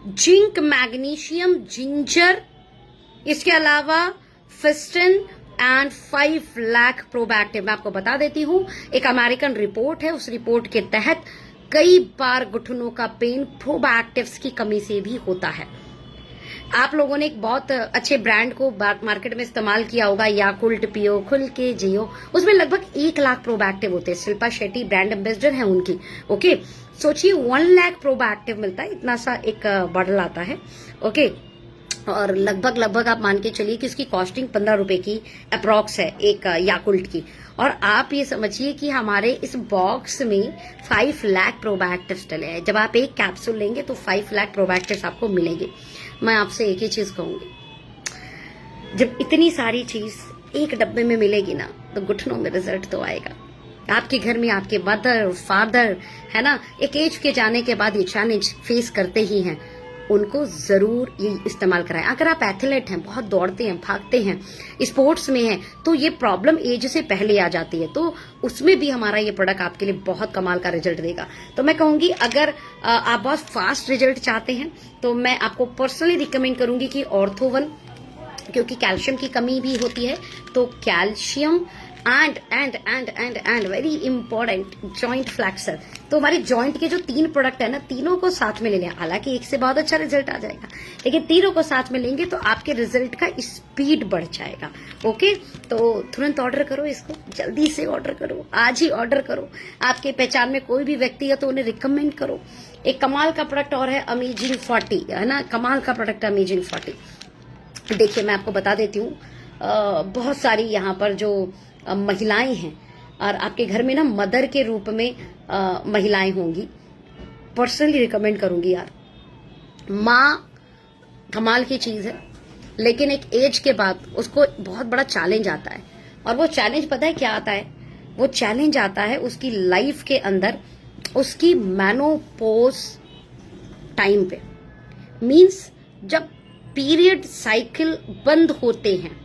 जिंक, मैग्नीशियम, जिंजर, इसके अलावा फिस्टिन एंड 5 लाख प्रोबैक्टिव। मैं आपको बता देती हूं, एक अमेरिकन रिपोर्ट है, उस रिपोर्ट के तहत कई बार घुटनों का पेन प्रोबैक्टिव्स की कमी से भी होता है। आप लोगों ने एक बहुत अच्छे ब्रांड को मार्केट में इस्तेमाल किया होगा, याकुल्ट पियो, खुल के जियो, उसमें लगभग 1 लाख प्रोबैक्टिव होते हैं। शिल्पा शेट्टी ब्रांड एम्बेसडर है उनकी। ओके, सोचिए 1 लाख प्रोबैक्टिव मिलता है, इतना सा एक बॉटल आता है। ओके, और लगभग आप मान के चलिए कि उसकी कॉस्टिंग 15 रुपए की अप्रॉक्स है एक याकुल्ट की। और आप ये समझिए कि हमारे इस बॉक्स में 5 लाख प्रोबैक्टिव्स डले हैं। जब आप एक कैप्सूल लेंगे तो 5 लाख प्रोबैक्टिव्स आपको मिलेंगे। मैं आपसे एक ही चीज कहूंगी, जब इतनी सारी चीज एक डब्बे में मिलेगी ना तो घुटनों में रिजल्ट तो आएगा। आपके घर में आपके मदर, फादर है ना, एक एज के जाने के बाद ये चैलेंज फेस करते ही हैं, उनको जरूर ये इस्तेमाल कराएं। अगर आप एथलीट हैं, बहुत दौड़ते हैं, भागते हैं, स्पोर्ट्स में हैं, तो ये प्रॉब्लम एज से पहले आ जाती है, तो उसमें भी हमारा ये प्रोडक्ट आपके लिए बहुत कमाल का रिजल्ट देगा। तो मैं कहूंगी अगर आप बहुत फास्ट रिजल्ट चाहते हैं तो मैं आपको पर्सनली रिकमेंड करूंगी कि ऑर्थोवन, क्योंकि कैल्शियम की कमी भी होती है, तो calcium and very important joint flexor. तो हमारे जॉइंट के जो 3 प्रोडक्ट है ना, तीनों को साथ में ले लें। हालांकि एक से बहुत अच्छा रिजल्ट आ जाएगा, लेकिन तीनों को साथ में लेंगे तो आपके रिजल्ट का स्पीड बढ़ जाएगा। ओके, तो तुरंत ऑर्डर करो, इसको जल्दी से ऑर्डर करो, आज ही ऑर्डर करो। आपके पहचान में कोई भी व्यक्ति है तो उन्हें रिकमेंड करो। एक कमाल का प्रोडक्ट और है अमेजिंग 40, है ना, कमाल का प्रोडक्ट अमेजिंग 40। देखिए मैं आपको बता देती हूँ, बहुत सारी यहाँ पर जो महिलाएं हैं और आपके घर में ना मदर के रूप में महिलाएं होंगी, पर्सनली रिकमेंड करूंगी यार। माँ कमाल की चीज है, लेकिन एक एज के बाद उसको बहुत बड़ा चैलेंज आता है। और वो चैलेंज पता है क्या आता है? वो चैलेंज आता है उसकी लाइफ के अंदर, उसकी मेनोपॉज टाइम पे, मींस जब पीरियड साइकिल बंद होते हैं,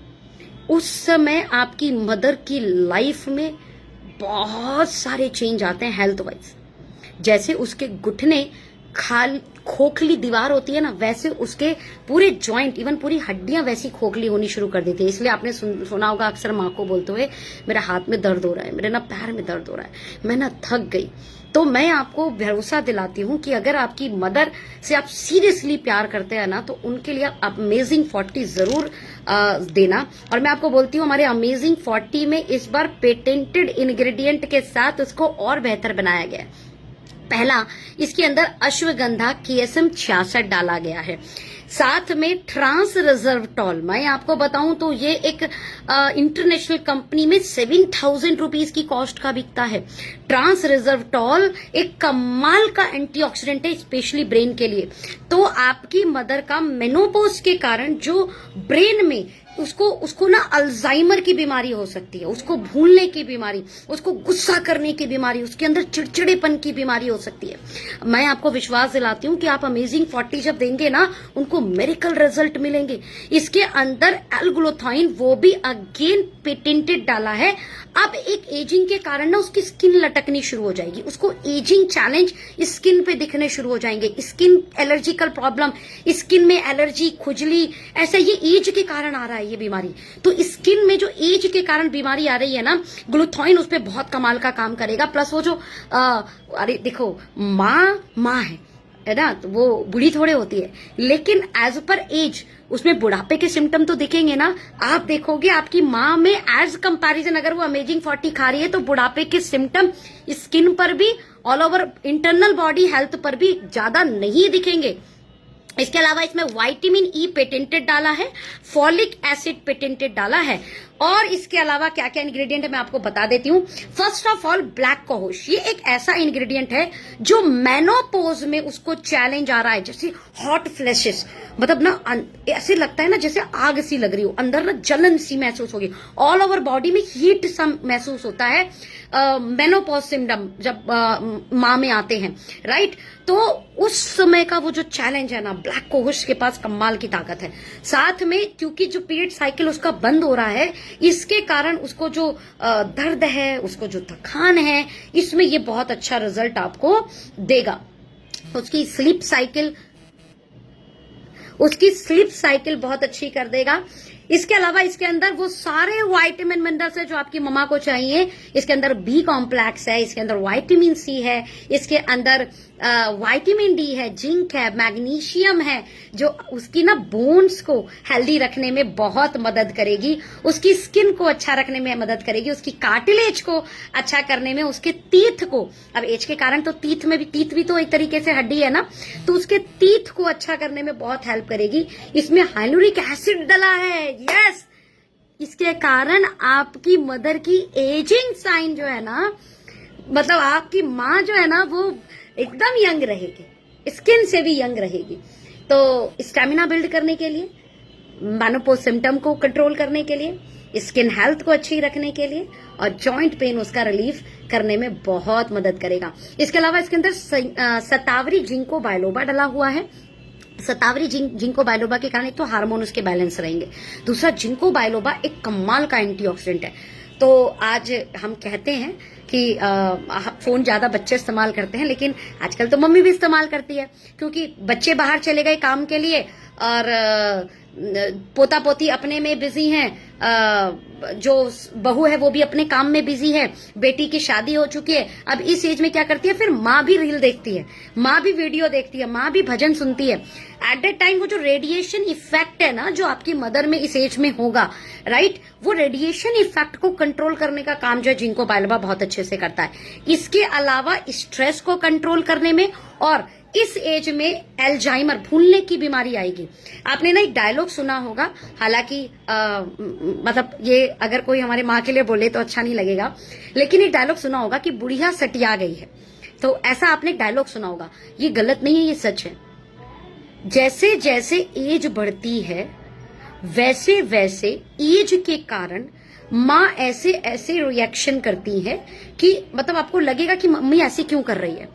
उस समय आपकी मदर की लाइफ में बहुत सारे चेंज आते हैं हेल्थ वाइज। जैसे उसके घुटने खोखली दीवार होती है ना, वैसे उसके पूरे जॉइंट, इवन पूरी हड्डियां वैसी खोखली होनी शुरू कर देती है। इसलिए आपने सुना होगा अक्सर माँ को बोलते हुए, मेरे हाथ में दर्द हो रहा है, मेरे ना पैर में दर्द हो रहा है, मैं ना थक गई। तो मैं आपको भरोसा दिलाती हूँ कि अगर आपकी मदर से आप सीरियसली प्यार करते हैं ना, तो उनके लिए आप अमेजिंग 40 जरूर देना। और मैं आपको बोलती हूँ हमारे अमेजिंग 40 में इस बार पेटेंटेड इंग्रेडिएंट के साथ उसको और बेहतर बनाया गया है। पहला, इसके अंदर अश्वगंधा KSM 66 डाला गया है, साथ में ट्रांस रिजर्वटॉल। मैं आपको बताऊं तो ये एक इंटरनेशनल कंपनी में 7,000 रुपीज की कॉस्ट का बिकता है। ट्रांस रिजर्वटॉल एक कमाल का एंटीऑक्सीडेंट है, स्पेशली ब्रेन के लिए। तो आपकी मदर का मेनोपॉज के कारण जो ब्रेन में उसको ना अल्जाइमर की बीमारी हो सकती है, उसको भूलने की बीमारी, उसको गुस्सा करने की बीमारी, उसके अंदर चिड़चिड़ेपन की बीमारी हो सकती है। मैं आपको विश्वास दिलाती हूँ कि आप अमेजिंग 40 जब देंगे ना, उनको मेरिकल रिजल्ट मिलेंगे। इसके अंदर एल्ग्लोथाइन, वो भी अगेन पेटेंटेड डाला है। अब एक एजिंग के कारण ना उसकी स्किन लटकनी शुरू हो जाएगी, उसको एजिंग चैलेंज स्किन पे दिखने शुरू हो जाएंगे, स्किन एलर्जिकल प्रॉब्लम, स्किन में एलर्जी, खुजली, ऐसा ये एज के कारण आ रहा है ये बीमारी। तो स्किन में जो एज के कारण बीमारी आ रही है ना, ग्लूथाइन उस पर बहुत कमाल का काम करेगा। प्लस वो जो अरे देखो, माँ है, है ना, तो वो बूढ़ी थोड़े होती है, लेकिन एज पर एज उसमें बुढ़ापे के सिम्टम तो दिखेंगे ना। आप देखोगे आपकी माँ में एज कंपैरिजन अगर वो अमेजिंग 40 खा रही है तो बुढ़ापे के सिम्टम स्किन पर भी, all over internal body health पर भी ज्यादा नहीं दिखेंगे। इसके अलावा इसमें विटामिन ई पेटेंटेड डाला है, फॉलिक एसिड पेटेंटेड डाला है, और इसके अलावा क्या क्या इंग्रेडिएंट है मैं आपको बता देती हूँ। First of all black cohosh, ये एक ऐसा इंग्रेडिएंट है जो मेनोपोज में उसको चैलेंज आ रहा है, जैसे हॉट फ्लैशेस, मतलब ना ऐसे लगता है ना जैसे आग सी लग रही हो, अंदर ना जलन सी महसूस होगी, ऑल ओवर बॉडी में हीट सा महसूस होता है मेनोपॉज सिम्टम जब माँ में आते हैं, राइट। तो उस समय का वो जो चैलेंज है ना, ब्लैक कोहोश के पास कमाल की ताकत है। साथ में क्योंकि जो पीरियड साइकिल उसका बंद हो रहा है, इसके कारण उसको जो दर्द है, उसको जो थकान है, इसमें ये बहुत अच्छा रिजल्ट आपको देगा। उसकी स्लीप साइकिल बहुत अच्छी कर देगा। इसके अलावा इसके अंदर वो सारे विटामिन मिनरल्स है जो आपकी मम्मा को चाहिए। इसके अंदर बी कॉम्प्लेक्स है, इसके अंदर विटामिन सी है, इसके अंदर विटामिन डी है, जिंक है, मैग्नीशियम है, जो उसकी ना बोन्स को हेल्दी रखने में बहुत मदद करेगी, उसकी स्किन को अच्छा रखने में मदद करेगी, उसकी कार्टिलेज को अच्छा करने में, उसके टीथ को, अब एज के कारण तो टीथ भी तो एक तरीके से हड्डी है ना, तो उसके टीथ को अच्छा करने में बहुत हेल्प करेगी। इसमें हाइलुरिक एसिड डला है, यस। इसके कारण आपकी मदर की एजिंग साइन जो है ना, मतलब आपकी माँ जो है ना वो एकदम यंग रहेगी, स्किन से भी यंग रहेगी। तो स्टेमिना बिल्ड करने के लिए, मेनोपॉज सिम्टम को कंट्रोल करने के लिए, स्किन हेल्थ को अच्छी रखने के लिए, और जॉइंट पेन उसका रिलीफ करने में बहुत मदद करेगा। इसके अलावा इसके अंदर शतावरी जिंको बायलोबा डला हुआ है। शतावरी जिंको बायलोबा के कारण एक तो हार्मोन उसके बैलेंस रहेंगे, दूसरा जिंको बायलोबा एक कमाल का एंटीऑक्सीडेंट है। तो आज हम कहते हैं कि फोन ज्यादा बच्चे इस्तेमाल करते हैं, लेकिन आजकल तो मम्मी भी इस्तेमाल करती है, क्योंकि बच्चे बाहर चले गए काम के लिए और पोता पोती अपने में बिजी हैं, जो बहू है वो भी अपने काम में बिजी है, बेटी की शादी हो चुकी है। अब इस एज में क्या करती है, फिर माँ भी रील देखती है, माँ भी वीडियो देखती है, माँ भी भजन सुनती है। एट दैट टाइम वो जो रेडिएशन इफेक्ट है ना जो आपकी मदर में इस एज में होगा, राइट, वो रेडिएशन इफेक्ट को कंट्रोल करने का काम जो है जिंको बायलोबा बहुत अच्छे से करता है। इसके अलावा स्ट्रेस को कंट्रोल करने में, और इस एज में एल्जाइमर, भूलने की बीमारी आएगी। आपने ना एक डायलॉग सुना होगा, हालांकि मतलब ये अगर कोई हमारे माँ के लिए बोले तो अच्छा नहीं लगेगा, लेकिन एक डायलॉग सुना होगा कि बुढ़िया सटिया गई है। तो ऐसा आपने डायलॉग सुना होगा, ये गलत नहीं है, ये सच है। जैसे जैसे एज बढ़ती है वैसे वैसे एज के कारण माँ ऐसे ऐसे रिएक्शन करती है कि मतलब आपको लगेगा कि मम्मी ऐसे क्यों कर रही है।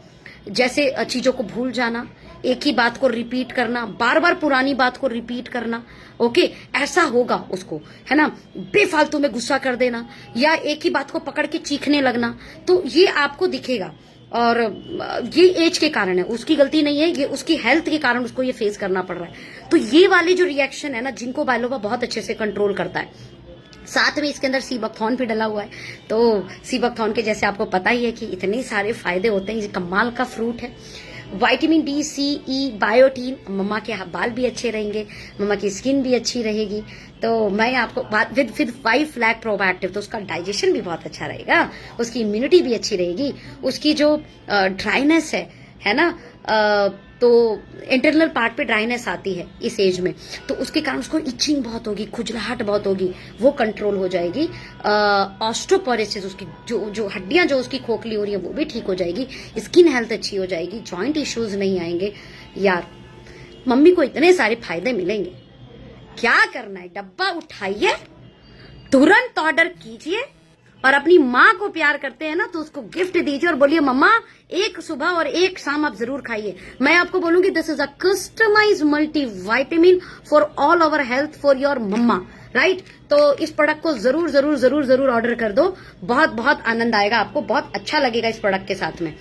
जैसे चीजों को भूल जाना, एक ही बात को रिपीट करना, बार बार पुरानी बात को रिपीट करना, ओके, ऐसा होगा उसको, है ना, बेफालतू में गुस्सा कर देना, या एक ही बात को पकड़ के चीखने लगना, तो ये आपको दिखेगा। और ये एज के कारण है, उसकी गलती नहीं है, ये उसकी हेल्थ के कारण उसको ये फेस करना पड़ रहा है। तो ये वाले जो रिएक्शन है ना, जिंको बायलोबा बहुत अच्छे से कंट्रोल करता है। साथ में इसके अंदर सीबकथॉर्न भी डला हुआ है। तो सीबकथॉर्न के जैसे आपको पता ही है कि इतने सारे फायदे होते हैं, ये कमाल का फ्रूट है। विटामिन डी, सी, ई, बायोटीन, मम्मा के बाल भी अच्छे रहेंगे, मम्मा की स्किन भी अच्छी रहेगी। तो मैं आपको विद 5 लाख प्रोबायोटिव, तो उसका डाइजेशन भी बहुत अच्छा रहेगा, उसकी इम्यूनिटी भी अच्छी रहेगी, उसकी जो ड्राइनेस है ना, तो इंटरनल पार्ट पे ड्राइनेस आती है इस एज में, तो उसके कारण उसको इचिंग बहुत होगी, खुजलाहट बहुत होगी, वो कंट्रोल हो जाएगी। ऑस्टियोपोरोसिस, उसकी जो हड्डियां जो उसकी खोखली हो रही है वो भी ठीक हो जाएगी, स्किन हेल्थ अच्छी हो जाएगी, जॉइंट इश्यूज नहीं आएंगे। यार मम्मी को इतने सारे फायदे मिलेंगे, क्या करना है, डब्बा उठाइए, तुरंत ऑर्डर कीजिए, और अपनी माँ को प्यार करते हैं ना तो उसको गिफ्ट दीजिए और बोलिए मम्मा एक सुबह और एक शाम आप जरूर खाइए। मैं आपको बोलूंगी this is a customized multivitamin for all our health for your mama, right. तो इस प्रोडक्ट को जरूर जरूर जरूर जरूर ऑर्डर कर दो, बहुत बहुत आनंद आएगा आपको, बहुत अच्छा लगेगा इस प्रोडक्ट के साथ में।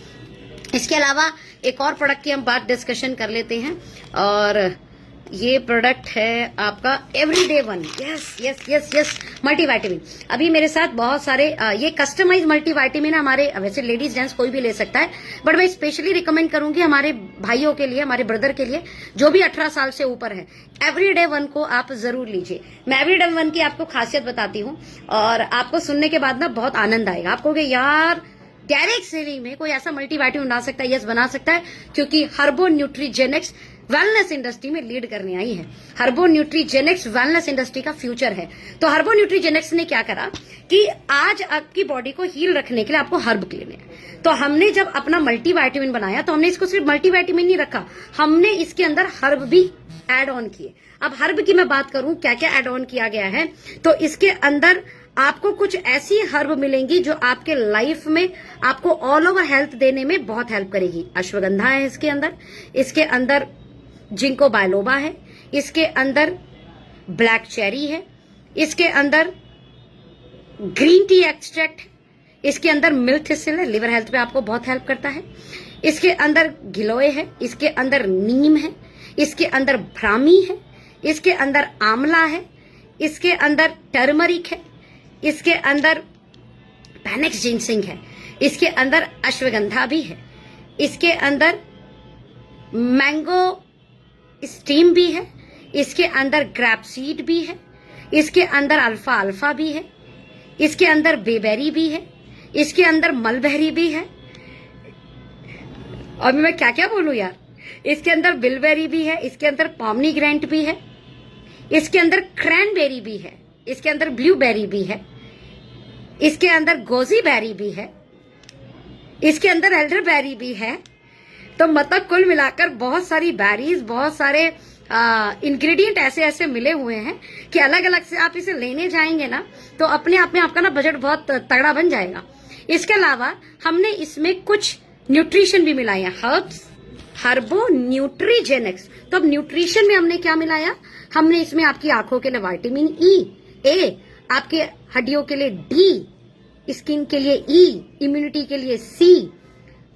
इसके अलावा एक और प्रोडक्ट की हम बात डिस्कशन कर लेते हैं, और ये प्रोडक्ट है आपका everyday one. Yes yes yes yes, multivitamin. अभी मेरे साथ बहुत सारे ये कस्टमाइज मल्टीविटामिन है हमारे, वैसे लेडीज जेंट्स कोई भी ले सकता है, बट मैं स्पेशली रिकमेंड करूंगी हमारे भाइयों के लिए, हमारे ब्रदर के लिए जो भी 18 साल से ऊपर है। एवरीडे वन को आप जरूर लीजिए। मैं एवरीडे वन की आपको खासियत बताती हूँ और आपको सुनने के बाद ना बहुत आनंद आएगा। आपको कि यार डायरेक्ट सेलिंग में कोई ऐसा मल्टीविटामिन बना सकता है। यस, बना सकता है, क्योंकि हर्बो न्यूट्रीजेनिक्स वेलनेस इंडस्ट्री में लीड करने आई है। हर्बो न्यूट्रीजेनिक्स वेलनेस इंडस्ट्री का फ्यूचर है। तो हर्बो न्यूट्रीजेनिक्स ने क्या करा कि आज आपकी बॉडी को हील रखने के लिए आपको हर्ब लेने हैं। तो हमने जब अपना मल्टीविटामिन बनाया तो हमने इसको सिर्फ मल्टीविटामिन नहीं रखा, हमने इसके अंदर हर्ब भी एड ऑन किए। अब हर्ब की मैं बात करूं क्या क्या एड ऑन किया गया है, तो इसके अंदर आपको कुछ ऐसी हर्ब मिलेंगी जो आपके लाइफ में आपको ऑल ओवर हेल्थ देने में बहुत हेल्प करेगी। अश्वगंधा है इसके अंदर जिंको बायलोबा है, इसके अंदर ब्लैक चेरी है, इसके अंदर ग्रीन टी एक्सट्रैक्ट, इसके अंदर मिल्क थिसिल है, लिवर हेल्थ पे आपको बहुत हेल्प करता है। इसके अंदर गिलोय है, इसके अंदर नीम है, इसके अंदर ब्राह्मी है, इसके अंदर आंवला है, इसके अंदर टर्मरिक है, इसके अंदर पैनिक्स जिनसिंग है, इसके अंदर अश्वगंधा भी है, इसके अंदर मैंगो स्टीम भी है, इसके अंदर ग्रैप सीड भी है, इसके अंदर अल्फा अल्फा भी है, इसके अंदर बेबेरी भी है, इसके अंदर मलबेरी भी है, और मैं क्या क्या बोलूं यार, इसके अंदर बिलबेरी भी है, इसके अंदर पॉमनीग्रेनेट भी है, इसके अंदर क्रैनबेरी भी है, इसके अंदर ब्लूबेरी भी है, इसके अंदर गोजी बेरी भी है, इसके अंदर एल्डरबेरी भी है। तो मतलब कुल मिलाकर बहुत सारी बेरीज, बहुत सारे इंग्रेडिएंट ऐसे ऐसे मिले हुए हैं कि अलग अलग से आप इसे लेने जाएंगे ना तो अपने आप में आपका ना बजट बहुत तगड़ा बन जाएगा। इसके अलावा हमने इसमें कुछ न्यूट्रिशन भी मिलाए हैं, हर्ब्स, हर्बो न्यूट्रीजेनिक्स। तो अब न्यूट्रिशन में हमने क्या मिलाया, हमने इसमें आपकी आंखों के लिए विटामिन ई, ए, आपके हड्डियों के लिए डी, स्किन के लिए ई, इम्यूनिटी के लिए सी,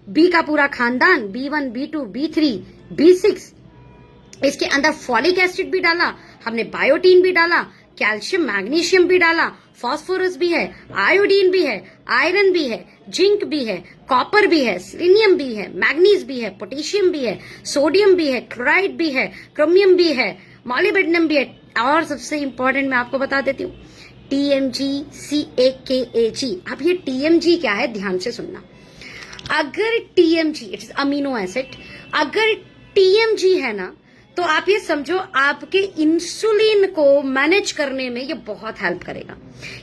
बी का पूरा खानदान, B1, B2, B3, B6, इसके अंदर फॉलिक एसिड भी डाला हमने, बायोटीन भी डाला, कैल्शियम मैग्नीशियम भी डाला, फास्फोरस भी है, आयोडीन भी है, आयरन भी है, जिंक भी है, कॉपर भी है, सेलेनियम भी है, मैग्नीज भी है, पोटेशियम भी है, सोडियम भी है, क्लोराइड भी है, क्रोमियम भी है, मॉलिब्डेनम भी है, और सबसे इंपॉर्टेंट मैं आपको बता देती हूँ TMG CAKAG। अब ये TMG क्या है, ध्यान से सुनना। अगर TMG it is amino acid, अगर TMG है ना तो आप ये समझो आपके इंसुलिन को मैनेज करने में ये बहुत हेल्प करेगा।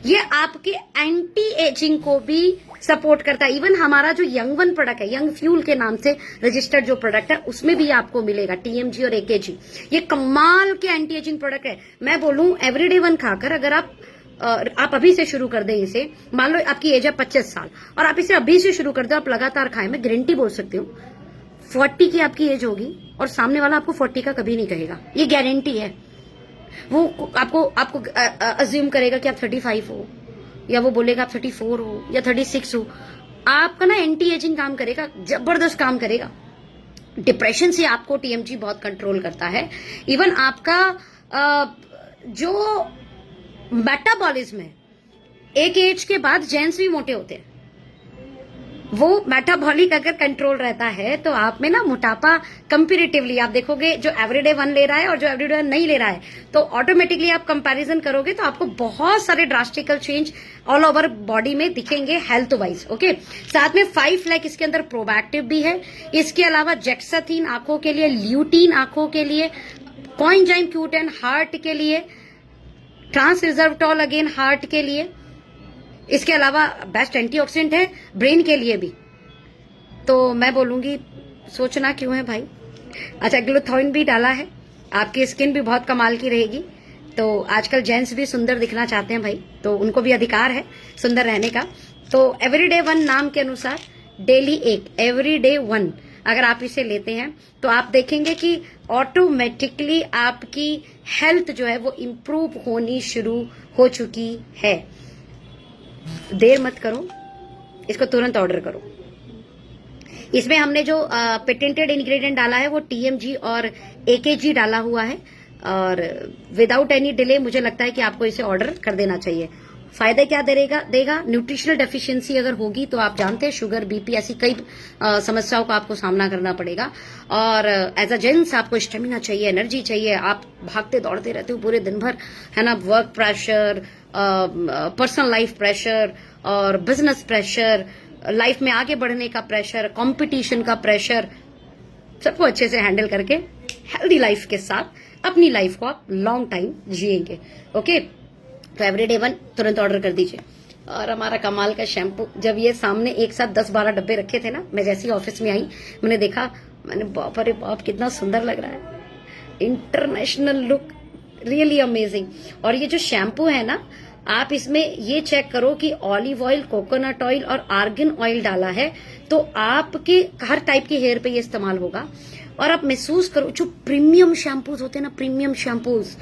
ये आपके एंटी एजिंग को भी सपोर्ट करता है। इवन हमारा जो यंग वन प्रोडक्ट है, यंग फ्यूल के नाम से रजिस्टर्ड जो प्रोडक्ट है, उसमें भी आपको मिलेगा TMG और AKG। ये कमाल के एंटी एजिंग प्रोडक्ट है। मैं बोलूं एवरीडे वन खाकर अगर आप अभी से शुरू कर दें इसे, मान लो आपकी एज है 25 साल और आप इसे अभी से शुरू कर दो, आप लगातार खाएं, मैं गारंटी बोल सकती हूँ 40 की आपकी एज होगी और सामने वाला आपको 40 का कभी नहीं कहेगा, ये गारंटी है। वो आपको अज्यूम करेगा कि आप 35 हो, या वो बोलेगा आप 34 हो या 36 हो। आपका ना एंटी एजिंग काम करेगा, जबरदस्त काम करेगा। डिप्रेशन से आपको TMG बहुत कंट्रोल करता है। इवन आपका जो मेटाबॉलिज्म है, एक एज के बाद जेंट्स भी मोटे होते हैं, वो मेटाबॉलिक अगर कंट्रोल रहता है तो आप में ना मोटापा कंपैरेटिवली आप देखोगे, जो एवरीडे वन ले रहा है और जो एवरीडे वन नहीं ले रहा है, तो ऑटोमेटिकली आप कंपैरिजन करोगे तो आपको बहुत सारे drastical change all over body में दिखेंगे हेल्थ वाइज। ओके, साथ में 5 लाख इसके अंदर प्रोबैक्टिव भी है। इसके अलावा जेक्साथीन आंखों के लिए, ल्यूटीन आंखों के लिए, कोएंजाइम Q10 हार्ट के लिए, ट्रांस रिजर्वटॉल अगेन हार्ट के लिए। इसके अलावा बेस्ट एंटीऑक्सीडेंट है ब्रेन के लिए भी। तो मैं बोलूंगी सोचना क्यों है भाई। अच्छा, ग्लूथोइन भी डाला है, आपकी स्किन भी बहुत कमाल की रहेगी। तो आजकल जेंट्स भी सुंदर दिखना चाहते हैं भाई, तो उनको भी अधिकार है सुंदर रहने का। तो एवरीडे वन नाम के अनुसार डेली एक, एवरीडे वन अगर आप इसे लेते हैं तो आप देखेंगे कि ऑटोमेटिकली आपकी हेल्थ जो है वो इम्प्रूव होनी शुरू हो चुकी है। देर मत करो, इसको तुरंत ऑर्डर करो। इसमें हमने जो पेटेंटेड इंग्रेडिएंट डाला है वो TMG और AKG डाला हुआ है, और विदाउट एनी डिले मुझे लगता है कि आपको इसे ऑर्डर कर देना चाहिए। फायदे क्या देगा? न्यूट्रिशनल डेफिशिएंसी अगर होगी तो आप जानते हैं शुगर, BP ऐसी कई समस्याओं का आपको सामना करना पड़ेगा। और एज अ जेंट्स आपको स्टेमिना चाहिए, एनर्जी चाहिए, आप भागते दौड़ते रहते हो पूरे दिन भर, है ना, work pressure, personal life pressure और बिजनेस प्रेशर, लाइफ में आगे बढ़ने का प्रेशर, कंपटीशन का प्रेशर, सबको अच्छे से हैंडल करके हेल्दी लाइफ के साथ अपनी लाइफ को आप लॉन्ग टाइम जिएंगे। ओके, तो एवरीडे 1 तुरंत ऑर्डर कर दीजिए। और हमारा कमाल का शैम्पू, जब ये सामने एक साथ 10-12 डब्बे रखे थे ना, मैं जैसे ही ऑफिस में आई मैंने देखा, मैंने बाप रे बाप कितना सुंदर लग रहा है, इंटरनेशनल लुक, रियली अमेजिंग। और ये जो शैम्पू है ना, आप इसमें ये चेक करो कि ऑलिव ऑयल, कोकोनट ऑयल और आर्गन ऑयल डाला है, तो आपके हर टाइप के हेयर पे ये इस्तेमाल होगा। और आप महसूस करो, जो प्रीमियम शैम्पूज होते हैं ना, प्रीमियम शैम्पूज,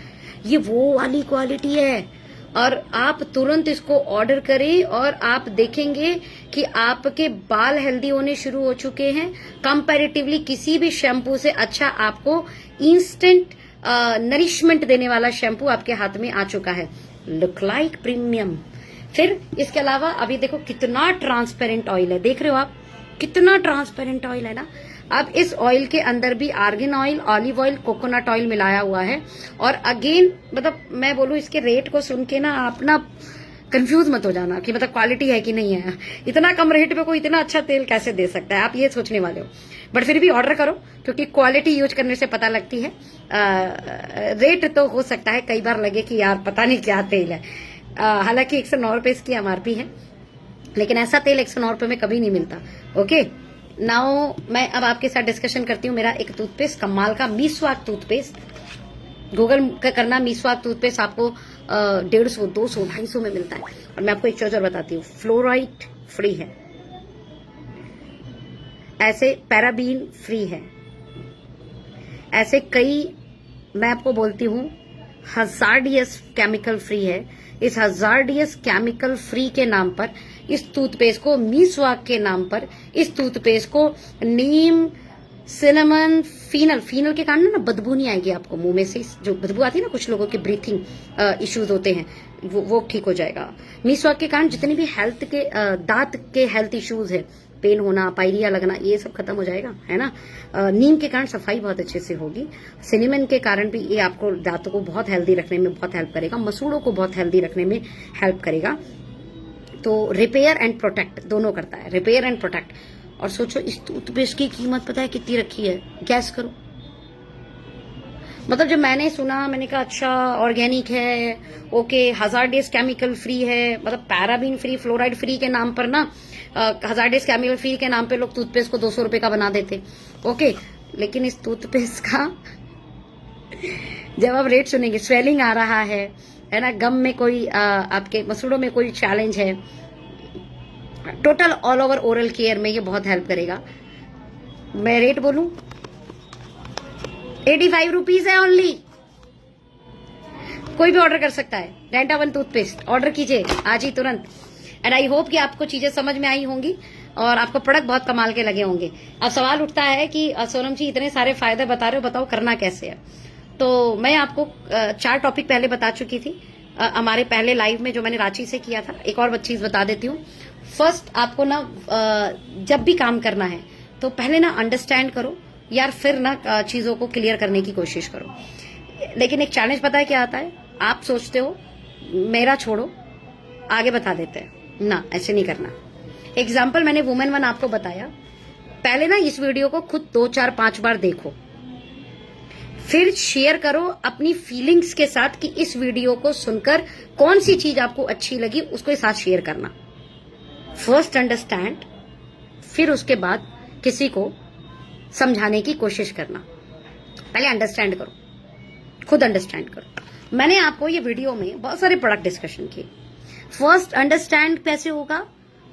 ये वो वाली क्वालिटी है। और आप तुरंत इसको ऑर्डर करें और आप देखेंगे कि आपके बाल हेल्दी होने शुरू हो चुके हैं। कंपैरेटिवली किसी भी शैम्पू से अच्छा आपको इंस्टेंट नरिशमेंट देने वाला शैम्पू आपके हाथ में आ चुका है। Look like premium. फिर इसके अलावा अभी देखो कितना ट्रांसपेरेंट ऑयल है, देख रहे हो आप कितना ट्रांसपेरेंट ऑयल है ना। अब इस ऑयल के अंदर भी argan oil, olive oil, coconut oil मिलाया हुआ है। और अगेन मतलब मैं बोलूं, इसके रेट को सुन के ना आप ना कंफ्यूज मत हो जाना कि मतलब क्वालिटी है कि नहीं है। इतना कम रेट पे कोई इतना अच्छा तेल कैसे दे सकता है, आप ये सोचने वाले हो। बट फिर भी ऑर्डर करो, क्योंकि क्वालिटी यूज करने से पता लगती है। रेट तो हो सकता है कई बार लगे कि यार पता नहीं क्या तेल है, हालांकि 109 रुपए इसकी MRP है, लेकिन ऐसा तेल 109 रुपए में कभी नहीं मिलता। ओके, नाउ मैं अब आपके साथ डिस्कशन करती हूँ। मेरा एक टूथपेस्ट, कमाल का मिसवाक टूथपेस्ट, गूगल का करना, मिसवाक टूथपेस्ट आपको 150, 200, 250 में मिलता है। और मैं आपको एक चीज और बताती हूँ, फ्लोराइड फ्री है, ऐसे पैराबीन फ्री है, ऐसे कई मैं आपको बोलती हूँ हजार्डियस केमिकल फ्री है। इस हजार्डियस केमिकल फ्री के नाम पर इस टूथपेस्ट को, मिसवाक के नाम पर इस टूथपेस्ट को नीम, सिनेमन, फीनल के कारण ना बदबू नहीं आएगी आपको मुंह में से। जो बदबू आती है ना, कुछ लोगों के ब्रीथिंग इश्यूज होते हैं, वो ठीक हो जाएगा। मिसवाक के कारण जितने भी हेल्थ के दांत के हेल्थ इश्यूज है, पेन होना, पायरिया लगना, ये सब खत्म हो जाएगा, है ना। नीम के कारण सफाई बहुत अच्छे से होगी। सिनेमन के कारण भी ये आपको दांतों को बहुत हेल्दी रखने में बहुत हेल्प करेगा, मसूड़ों को बहुत हेल्दी रखने में हेल्प करेगा। तो रिपेयर एंड प्रोटेक्ट दोनों करता है, रिपेयर एंड प्रोटेक्ट। और सोचो इस टूथपेस्ट की कीमत पता है कितनी रखी है, गैस करो। मतलब जब मैंने सुना, मैंने कहा अच्छा ऑर्गेनिक है, ओके, हजार्डियस केमिकल फ्री है, मतलब पैराबीन फ्री, फ्लोराइड फ्री के नाम पर ना, हजार्डियस केमिकल फ्री के नाम पे लोग टूथपेस्ट को 200 रुपए का बना देते। ओके, लेकिन इस टूथपेस्ट का जब आप रेट सुनेंगे, स्वेलिंग आ रहा है ना, गम में कोई आपके मसूड़ों में कोई चैलेंज है, total all over oral care में ये बहुत हेल्प करेगा। मैं रेट बोलूं, 85 रुपीज है ओनली। कोई भी ऑर्डर कर सकता है। डेंटा वन टूथपेस्ट ऑर्डर कीजिए आज ही तुरंत। एंड आई होप कि आपको चीजें समझ में आई होंगी और आपको प्रोडक्ट बहुत कमाल के लगे होंगे। अब सवाल उठता है कि सोनम जी इतने सारे फायदे बता रहे हो, बताओ करना कैसे है। तो मैं आपको 4 टॉपिक पहले बता चुकी थी हमारे पहले लाइव में जो मैंने रांची से किया था। एक और चीज बता देती हूँ। फर्स्ट, आपको ना जब भी काम करना है तो पहले ना अंडरस्टैंड करो यार, फिर ना चीजों को क्लियर करने की कोशिश करो। लेकिन एक चैलेंज पता है क्या आता है, आप सोचते हो मेरा छोड़ो आगे बता देते हैं ना, ऐसे नहीं करना। एग्जाम्पल मैंने वुमेन 1 आपको बताया, पहले ना इस वीडियो को खुद 2, 4, 5 बार देखो, फिर शेयर करो अपनी फीलिंग्स के साथ कि इस वीडियो को सुनकर कौन सी चीज आपको अच्छी लगी, उसको साथ शेयर करना। फर्स्ट अंडरस्टैंड, फिर उसके बाद किसी को समझाने की कोशिश करना। पहले अंडरस्टैंड करो, खुद अंडरस्टैंड करो। मैंने आपको ये वीडियो में बहुत सारे प्रोडक्ट डिस्कशन किए। फर्स्ट अंडरस्टैंड कैसे होगा,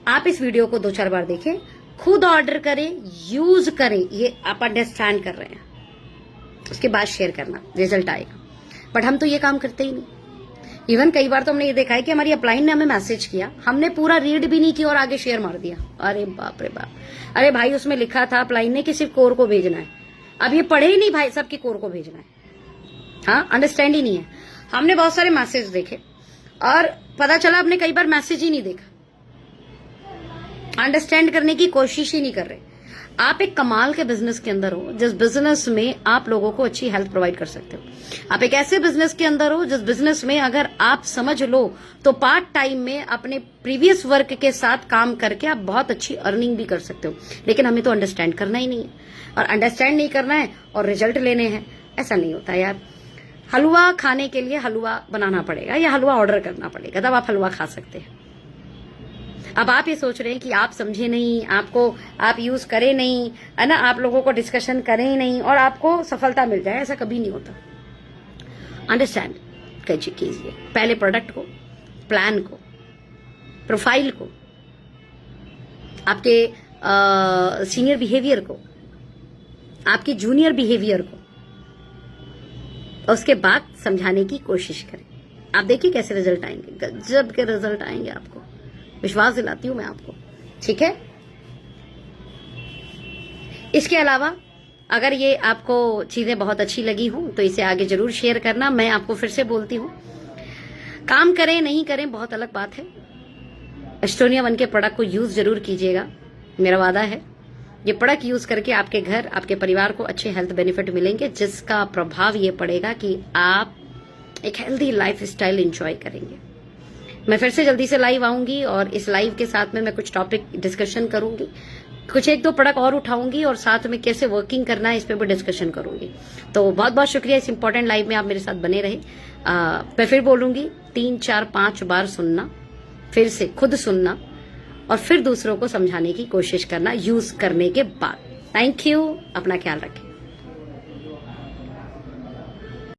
आप इस वीडियो को 2-4 बार देखें, खुद ऑर्डर करें, यूज करें, ये आप अंडरस्टैंड कर रहे हैं, उसके बाद शेयर करना, रिजल्ट आएगा। बट हम तो ये काम करते ही नहीं, इवन कई बार तो हमने ये देखा है कि हमारी अपलाइन ने हमें मैसेज किया, हमने पूरा रीड भी नहीं किया और आगे शेयर मार दिया। अरे बाप रे बाप, अरे भाई उसमें लिखा था अपलाइन ने कि सिर्फ कोर को भेजना है। अब ये पढ़े ही नहीं भाई साहब की कोर को भेजना है, हाँ अंडरस्टैंड ही नहीं है। हमने बहुत सारे मैसेज देखे और पता चला आपने कई बार मैसेज ही नहीं देखा, अंडरस्टैंड करने की कोशिश ही नहीं कर रहे। आप एक कमाल के बिजनेस के अंदर हो जिस बिजनेस में आप लोगों को अच्छी हेल्थ प्रोवाइड कर सकते हो। आप एक ऐसे बिजनेस के अंदर हो जिस बिजनेस में अगर आप समझ लो तो पार्ट टाइम में अपने प्रीवियस वर्क के साथ काम करके आप बहुत अच्छी अर्निंग भी कर सकते हो। लेकिन हमें तो अंडरस्टैंड करना ही नहीं है, और अंडरस्टैंड नहीं करना है और रिजल्ट लेने हैं, ऐसा नहीं होता यार। हलवा खाने के लिए हलवा बनाना पड़ेगा या हलवा ऑर्डर करना पड़ेगा, तब आप हलवा खा सकते हैं। अब आप ये सोच रहे हैं कि आप समझे नहीं, आपको आप यूज करें नहीं, है ना, आप लोगों को डिस्कशन करें ही नहीं और आपको सफलता मिल जाए, ऐसा कभी नहीं होता। अंडरस्टैंड कीजिए पहले प्रोडक्ट को, प्लान को, प्रोफाइल को, आपके सीनियर बिहेवियर को, आपकी जूनियर बिहेवियर को, और उसके बाद समझाने की कोशिश करें। आप देखिए कैसे रिजल्ट आएंगे, गजब के रिजल्ट आएंगे आपको, विश्वास दिलाती हूं मैं आपको, ठीक है। इसके अलावा अगर ये आपको चीजें बहुत अच्छी लगी हो तो इसे आगे जरूर शेयर करना। मैं आपको फिर से बोलती हूं, काम करें नहीं करें बहुत अलग बात है, एस्टोनिया 1 के प्रोडक्ट को यूज जरूर कीजिएगा, मेरा वादा है। ये प्रोडक्ट यूज करके आपके घर, आपके परिवार को अच्छे हेल्थ बेनिफिट मिलेंगे, जिसका प्रभाव ये पड़ेगा कि आप एक हेल्दी लाइफ स्टाइल एंजॉय करेंगे। मैं फिर से जल्दी से लाइव आऊंगी और इस लाइव के साथ में मैं कुछ टॉपिक डिस्कशन करूंगी, कुछ 1-2 प्रोडक्ट और उठाऊंगी और साथ में कैसे वर्किंग करना है इस पे भी डिस्कशन करूंगी। तो बहुत बहुत शुक्रिया, इस इंपॉर्टेंट लाइव में आप मेरे साथ बने रहे। मैं फिर बोलूंगी 3, 4, 5 बार सुनना, फिर से खुद सुनना और फिर दूसरों को समझाने की कोशिश करना यूज करने के बाद। थैंक यू, अपना ख्याल रखें।